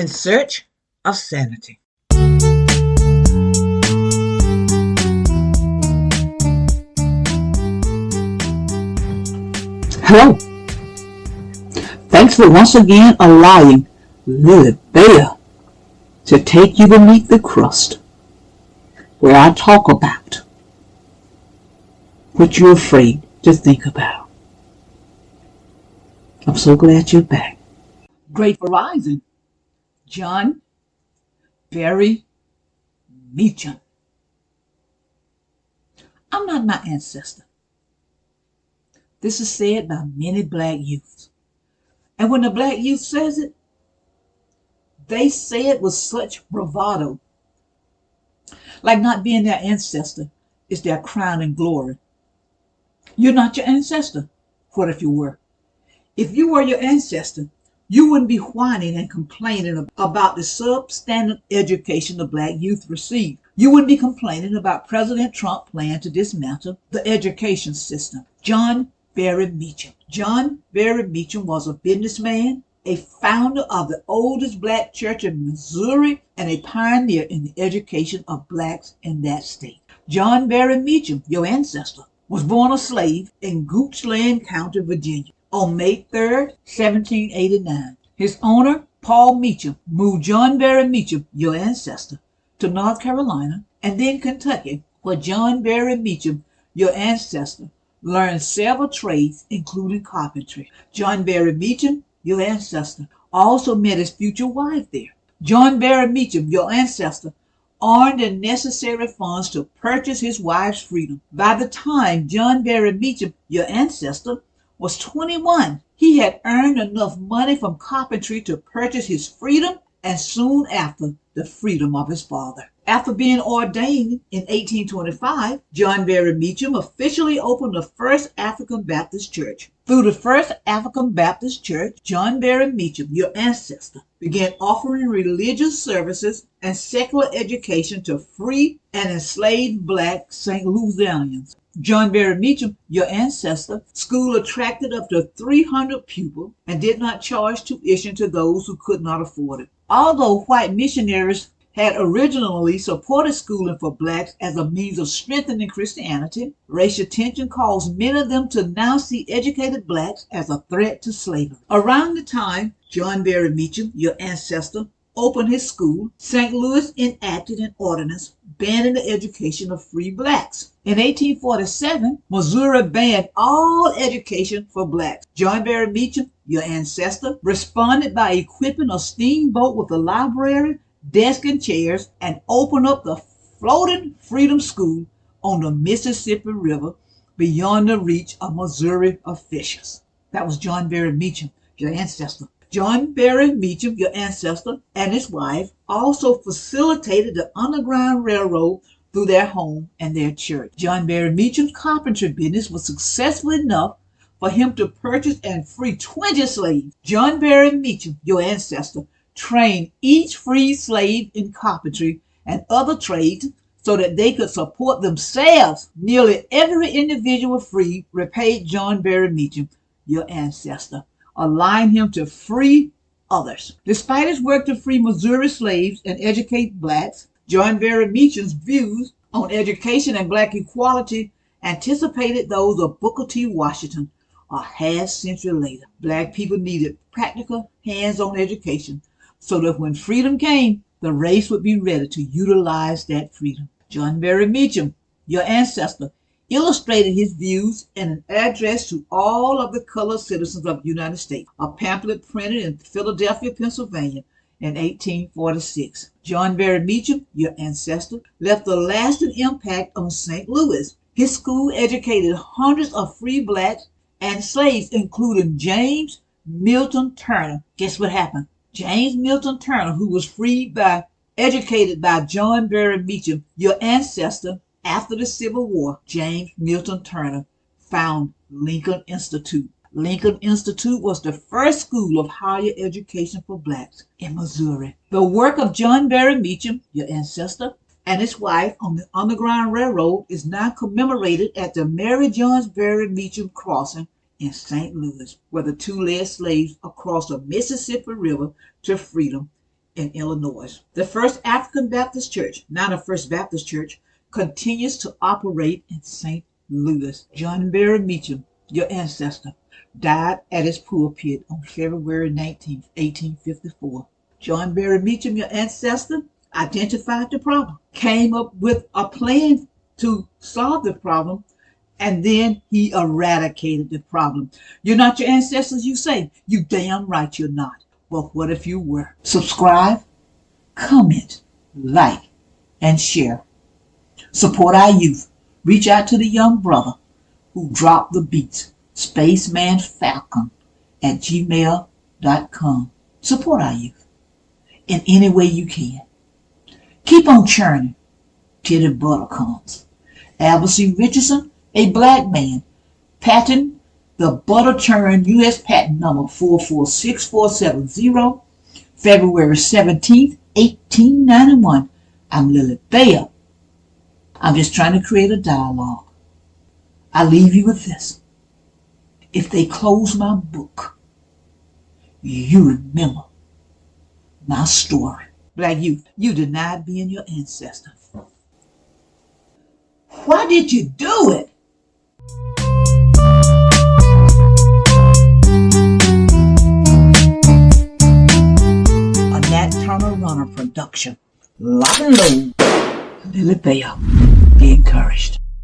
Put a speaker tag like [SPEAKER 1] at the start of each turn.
[SPEAKER 1] in search of sanity.
[SPEAKER 2] Hello. Thanks for once again allowing LilyBell to take you beneath the crust, where I talk about what you're afraid to think about. I'm so glad you're back. Great Horizon, John Barry Meachum. I'm not my ancestor. This is said by many black youths. And when the black youth says it, they say it with such bravado, like not being their ancestor is their crown and glory. You're not your ancestor. What if you were? If you were your ancestor, you wouldn't be whining and complaining about the substandard education the black youth receive. You wouldn't be complaining about President Trump's plan to dismantle the education system. John Barry Meachum. John Barry Meachum was a businessman, a founder of the oldest black church in Missouri, and a pioneer in the education of blacks in that state. John Barry Meachum, your ancestor, was born a slave in Goochland County, Virginia, on May 3rd, 1789. His owner, Paul Meachum, moved John Barry Meachum, your ancestor, to North Carolina and then Kentucky, where John Barry Meachum, your ancestor, learned several trades, including carpentry. John Barry Meachum, your ancestor, also met his future wife there. John Barry Meachum, your ancestor, earned the necessary funds to purchase his wife's freedom. By the time John Barry Meachum, your ancestor, was 21, he had earned enough money from carpentry to purchase his freedom and soon after the freedom of his father. After being ordained in 1825, John Barry Meachum officially opened the first African Baptist church. Through the first African Baptist church, John Barry Meachum, your ancestor, began offering religious services and secular education to free and enslaved black St. Louisianians. John Barry Meachum, your ancestor, school attracted up to 300 pupils and did not charge tuition to those who could not afford it. Although white missionaries had originally supported schooling for blacks as a means of strengthening Christianity, racial tension caused many of them to now see educated blacks as a threat to slavery. Around the time John Barry Meachum, your ancestor, opened his school, St. Louis enacted an ordinance banning the education of free blacks. In 1847, Missouri banned all education for blacks. John Barry Meachum, your ancestor, responded by equipping a steamboat with a library, desk and chairs, and opened up the floating Freedom School on the Mississippi River beyond the reach of Missouri officials. That was John Barry Meachum, your ancestor. John Barry Meachum, your ancestor, and his wife also facilitated the Underground Railroad through their home and their church. John Barry Meachum's carpentry business was successful enough for him to purchase and free 20 slaves. John Barry Meachum, your ancestor, trained each freed slave in carpentry and other trades so that they could support themselves. Nearly every individual freed repaid John Barry Meachum, your ancestor, allowing him to free others. Despite his work to free Missouri slaves and educate blacks, John Barry Meachum's views on education and black equality anticipated those of Booker T. Washington a half century later. Black people needed practical, hands-on education so that when freedom came, the race would be ready to utilize that freedom. John Barry Meachum, your ancestor, illustrated his views in an address to all of the colored citizens of the United States, a pamphlet printed in Philadelphia, Pennsylvania in 1846. John Barry Meachum, your ancestor, left a lasting impact on St. Louis. His school educated hundreds of free blacks and slaves, including James Milton Turner. Guess what happened? James Milton Turner, who was educated by John Barry Meachum, your ancestor. After the Civil War, James Milton Turner founded Lincoln Institute. Lincoln Institute was the first school of higher education for blacks in Missouri. The work of John Barry Meachum, your ancestor, and his wife on the Underground Railroad is now commemorated at the Mary John Barry Meachum Crossing in St. Louis, where the two led slaves across the Mississippi River to freedom in Illinois. The First African Baptist Church, now the First Baptist Church, continues to operate in St. Louis. John Barry Meachum, your ancestor, died at his pulpit on February 19, 1854. John Barry Meachum, your ancestor, identified the problem, came up with a plan to solve the problem, and then he eradicated the problem. You're not your ancestors, you say? You damn right you're not. But what if you were? Subscribe, comment, like, and share. Support our youth. Reach out to the young brother who dropped the beats. Spacemanfalcon at gmail.com. Support our youth in any way you can. Keep on churning till the butter comes. Albert C. Richardson, a black man, patent the butter churn U.S. patent number 446470, February 17th, 1891. I'm LilyBell. I'm just trying to create a dialogue. I leave you with this. If they close my book, you remember my story. Black youth, you denied being your ancestor. Why did you do it? A Nat Turner Runner production. Lock and load. LilyBell. Be encouraged.